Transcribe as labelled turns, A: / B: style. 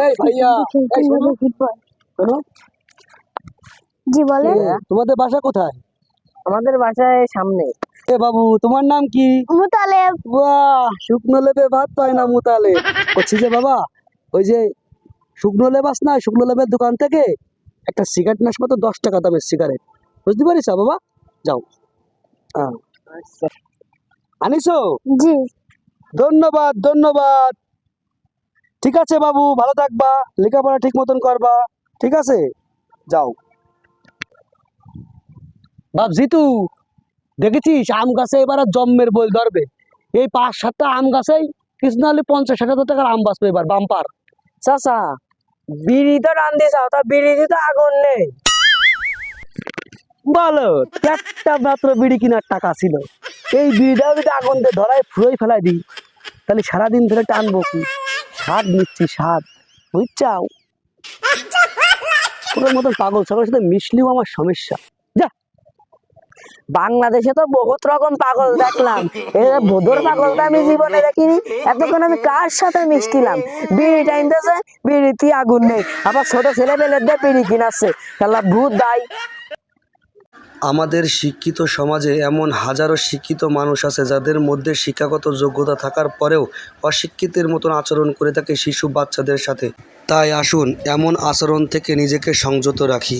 A: এই ভাইয়া, এই শোনো, শোনো,
B: জি বলেন।
A: তোমাদের বাসা কোথায়?
C: আমাদের বাসায় সামনে।
A: এ বাবু, তোমার নাম কি?
B: মুতালেব।
A: বাহ, শুকনো লেবে ভাত পায় না মুতালে। বলছি যে বাবা, ওই যে শুকনো লেবাস না, শুকনো লেবের দোকান থেকে একটা সিগারেট নেস মাত্র 10 টাকা দামের সিগারেট, বুঝতে পারিস বাবা? যাও। হ্যাঁ, আনিসো?
B: জি।
A: ধন্যবাদ ধন্যবাদ। ঠিক আছে বাবু, ভালো থাকবা, লেখাপড়া ঠিক মতন করবা, ঠিক আছে? যাও। বাপ জিতু, দেখেছিস আম গাছে এবার আর জম্মের বই ধরবে। এই 5-7টা আম গাছেই কিছু না হলে 50-60 টাকার আম বাঁচবে এবার, বাম্পার।
C: চাচা, বিড়ি তো টান দিয়ে চাও, তা বিড়িতে তো আগুন নেই।
A: বলো, একটা মাত্র বিড়ি কেনার টাকা ছিল, এই বিড়িটাও যদি আগুন দিয়ে ধরায় ফুরোই ফেলাই দিই, তাহলে সারাদিন ধরে টানবো কি? স্বাদ নিচ্ছি, স্বাদ, বুঝছাও? ওর মতন পাগল ছাগলের সাথে মিশলেও আমার সমস্যা। যা।
C: বাংলাদেশে তো বহুত রকম পাগল দেখলাম, এই ভোদর পাগলটা আমি জীবনে দেখিনি। এতক্ষণ আমি কার সাথে মিশছিলাম? বিড়ি টাইমতেছে, বিড়িতে আগুন নেই, আবার ছোট ছেলে পেলেদের বিড়ি কিনাচ্ছে, খেলা ভূত দায়।
A: আমাদের শিক্ষিত সমাজে এমন হাজারো শিক্ষিত মানুষ আছে যাদের মধ্যে শিক্ষাগত যোগ্যতা থাকার পরেও অশিক্ষিতের মতন আচরণ করে থাকে শিশু বাচ্চাদের সাথে। তাই আসুন এমন আচরণ থেকে নিজেকে সংযত রাখি।